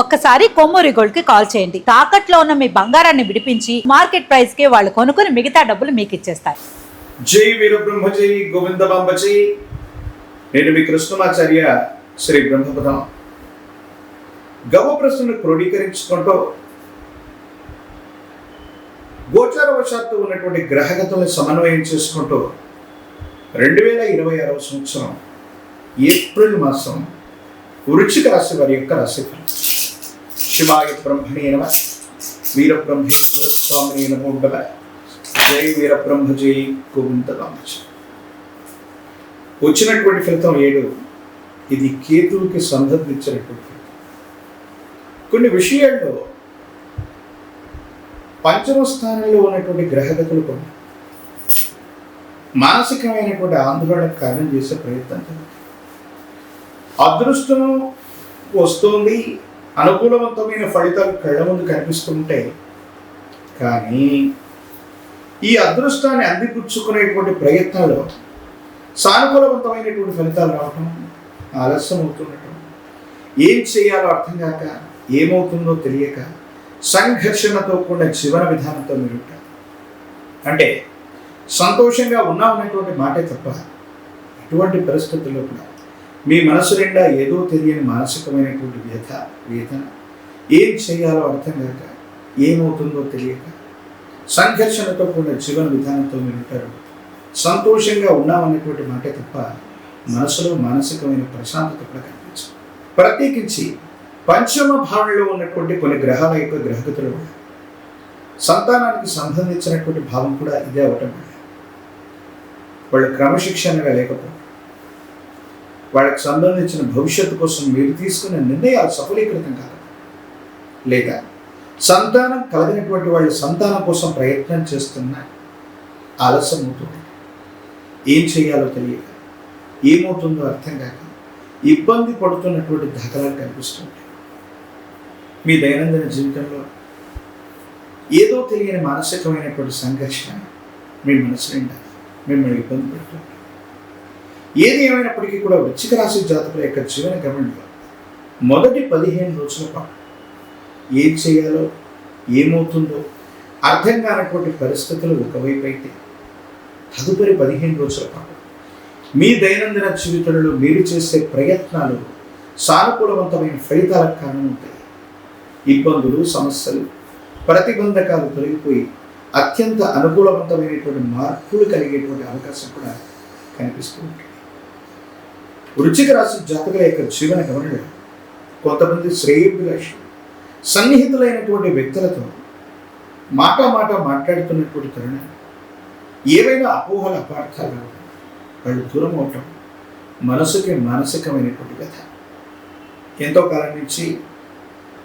ఒక్కసారి కొమ్మూరి గోల్డ్ కి కాల్ చేయండి. తాకట్లో ఉన్న మీ బంగారాన్ని విడిపించి మార్కెట్ ప్రైస్ కి వాళ్ళు కొనుక్కుని మిగతా డబ్బులు మీకు ఇచ్చేస్తారు. జై వీరబ్రహ్మ జై గోవిందమాంబ జై. నేను మీ కృష్ణమాచార్య శ్రీ బ్రహ్మపదం. గవ ప్రశ్నను క్రోడీకరించుకుంటూ గోచారవశాత్తు ఉన్నటువంటి గ్రహగతులను సమన్వయం చేసుకుంటూ 2026వ సంవత్సరం ఏప్రిల్ మాసం వృశ్చిక రాశి వారి యొక్క రాశిఫలం. శివాయ బ్రహ్మణే నమః, వీరబ్రహ్మేంద్ర స్వామినే నమో నమః. జై వీరబ్రహ్మ జై గోవిందమాంబ. వచ్చినటువంటి ఫలితం 7. ఇది కేతువుకి సంబంధించినటువంటి ఫలితం. కొన్ని విషయాల్లో పంచమ స్థానంలో ఉన్నటువంటి గ్రహగతులు కొన్ని మానసికమైనటువంటి ఆందోళనకు కారణం చేసే ప్రయత్నం జరుగుతుంది. అదృష్టం వస్తుంది, అనుకూలవంతమైన ఫలితాలు కళ్ళ ముందు కనిపిస్తుంటే కానీ ఈ అదృష్టాన్ని అందిపుచ్చుకునేటువంటి ప్రయత్నంలో సానుకూలవంతమైనటువంటి ఫలితాలు రావటం ఆలస్యం అవుతుండటం, ఏం చేయాలో అర్థం కాక, ఏమవుతుందో తెలియక సంఘర్షణతో కూడిన జీవన విధానంతో మీరు ఉంటారు. అంటే సంతోషంగా ఉన్నామనేటువంటి మాటే తప్ప ఎటువంటి పరిస్థితుల్లో కూడా మీ మనసు నిండా ఏదో తెలియని మానసికమైనటువంటి వేదన, ఏం చేయాలో అర్థం కాక, ఏమవుతుందో తెలియక సంఘర్షణతో కూడిన జీవన విధానంతో మీరు ఉంటారు. సంతోషంగా ఉన్నామనేటువంటి మాటే తప్ప మనసులో మానసికమైన ప్రశాంతత కూడా కనిపించదు. ప్రత్యేకించి పంచమ భావంలో ఉన్నటువంటి కొన్ని గ్రహాల యొక్క గ్రహగతులు కూడా సంతానానికి సంబంధించినటువంటి భావం కూడా ఇదే అవటం వల్ల వాళ్ళు క్రమశిక్షణగా లేకపోవడం, వాళ్ళకి సంబంధించిన భవిష్యత్తు కోసం మీరు తీసుకున్న నిర్ణయాలు సఫలీకృతం కాదు, లేదా సంతానం కలగినటువంటి వాళ్ళు సంతానం కోసం ప్రయత్నం చేస్తున్న ఆలస్యం అవుతుంది. ఏం చేయాలో తెలియక, ఏమవుతుందో అర్థం కాక ఇబ్బంది పడుతున్నటువంటి దాఖలాలు కనిపిస్తుంటాయి. మీ దైనందిన జీవితంలో ఏదో తెలియని మానసికమైనటువంటి సంఘర్షణ మీ మనసు నిండా మిమ్మల్ని ఇబ్బంది పెడుతుంది. ఏది ఏమైనప్పటికీ కూడా వృశ్చిక రాశి జాతకుల యొక్క జీవన గమనంలో మొదటి 15 రోజుల పాటు ఏం చేయాలో, ఏమవుతుందో అర్థం కానటువంటి పరిస్థితులు ఒకవైపు అయితే, తదుపరి 15 రోజుల పాటు మీ దైనందిన జీవితంలో మీరు చేసే ప్రయత్నాలు సానుకూలవంతమైన ఫలితాలకు కారణమవుతాయి. ఇబ్బందులు, సమస్యలు, ప్రతిబంధకాలు తొలగిపోయి అత్యంత అనుకూలవంతమైనటువంటి మార్పులు కలిగేటువంటి అవకాశం కూడా కనిపిస్తూ ఉంటుంది. వృశ్చిక రాశి జాతకుల యొక్క జీవన గమనంలో కొంతమంది శ్రేయోభిలాషులు సన్నిహితులైనటువంటి వ్యక్తులతో మాట మాట్లాడుతున్నటువంటి తరుణం ఏవైనా అపోహల అపార్థాలు వాళ్ళు దూరం అవటం మనసుకి మానసికమైనటువంటి కథ. ఎంతో కాలం నుంచి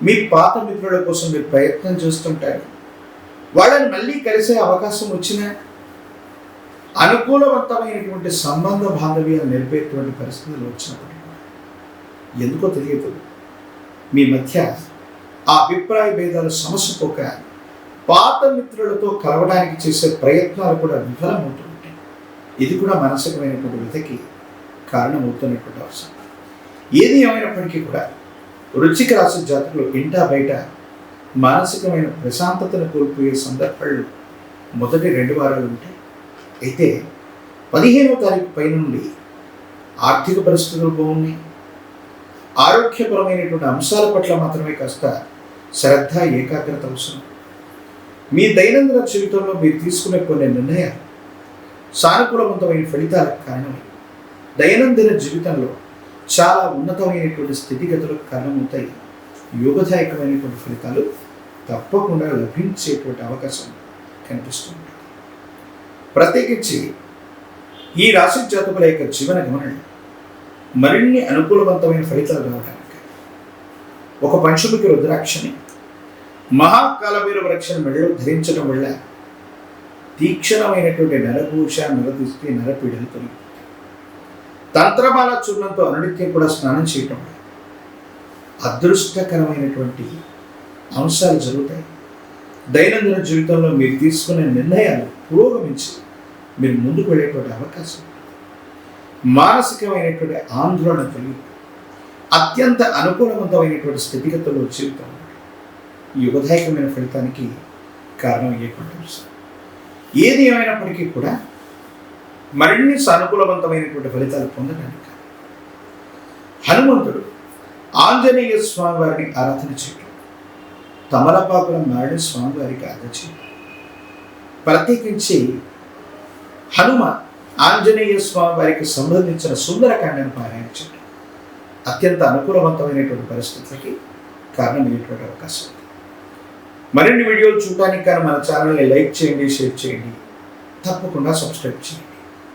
మీ పాత మిత్రుల కోసం మీరు ప్రయత్నం చేస్తుంటారు. వాళ్ళని మళ్ళీ కలిసే అవకాశం వచ్చినా అనుకూలవంతమైనటువంటి సంబంధ బాంధవ్యాలు నిలిపేటువంటి పరిస్థితులు వచ్చినప్పటికీ ఎందుకో తెలియదు మీ మధ్య ఆ అభిప్రాయ భేదాలు సమస్య పోక పాత మిత్రులతో కలవడానికి చేసే ప్రయత్నాలు కూడా విఫలమవుతుంటాయి. ఇది కూడా మానసికమైనటువంటి వ్యతకి కారణమవుతున్నటువంటి అవసరం. ఏది ఏమైనప్పటికీ కూడా వృశ్చిక రాశి జాతకులు ఇంటా బయట మానసికమైన ప్రశాంతతను కోల్పోయే సందర్భాలు మొదటి 2 వారాలు ఉంటాయి. అయితే 15వ తారీఖు పై నుండి ఆర్థిక పరిస్థితులు బాగున్నాయి. ఆరోగ్యపరమైనటువంటి అంశాల పట్ల మాత్రమే కాస్త శ్రద్ధ, ఏకాగ్రత అవసరం. మీ దైనందిన జీవితంలో మీరు తీసుకునే కొన్ని నిర్ణయాలు సానుకూలవంతమైన ఫలితాలకు కారణమై దైనందిన జీవితంలో చాలా ఉన్నతమైనటువంటి స్థితిగతులకు కారణమవుతాయి. యోగదాయకమైనటువంటి ఫలితాలు తప్పకుండా లభించేటువంటి అవకాశం కనిపిస్తుంది. ప్రత్యేకించి ఈ రాశి జాతకుల యొక్క జీవన గమనంలో మరిన్ని అనుకూలవంతమైన ఫలితాలు రావడానికి ఒక పంచముఖి రుద్రాక్షని, మహాకాలభైరవ వృక్షాన్ని మెడలో ధరించడం వల్ల తీక్షణమైనటువంటి నరభూష, నరదృష్టి, నరపీడలు తొలగి తంత్రమాల చూర్ణంతో అనునిత్యం కూడా స్నానం చేయటం వల్ల అదృష్టకరమైనటువంటి అంశాలు జరుగుతాయి. దైనందిన జీవితంలో మీరు తీసుకునే నిర్ణయాలు పురోగమించి మీరు ముందుకు వెళ్ళేటువంటి అవకాశం, మానసికమైనటువంటి ఆందోళన కలిగి అత్యంత అనుకూలవంతమైనటువంటి స్థితిగతుల్లో జీవితం యుగదాయకమైన ఫలితానికి కారణం అయ్యేటువంటి ఏది ఏమైనప్పటికీ కూడా మరిన్ని సానుకూలవంతమైనటువంటి ఫలితాలు పొందడానికి హనుమంతుడు ఆంజనేయ స్వామి వారిని ఆరాధన చేయడం, తమలపాకుల మారడి స్వామివారికి ఆరాధన చేయడం, ప్రత్యేకించి హనుమ ఆంజనేయ స్వామి వారికి సంబంధించిన సుందరకాండను పారాయణ చేయడం అత్యంత అనుకూలవంతమైనటువంటి పరిస్థితులకి కారణమయ్యేటువంటి అవకాశం ఉంది. మరిన్ని వీడియోలు చూడడానికి కానీ మన ఛానల్ని లైక్ చేయండి, షేర్ చేయండి, తప్పకుండా సబ్స్క్రైబ్ చేయండి.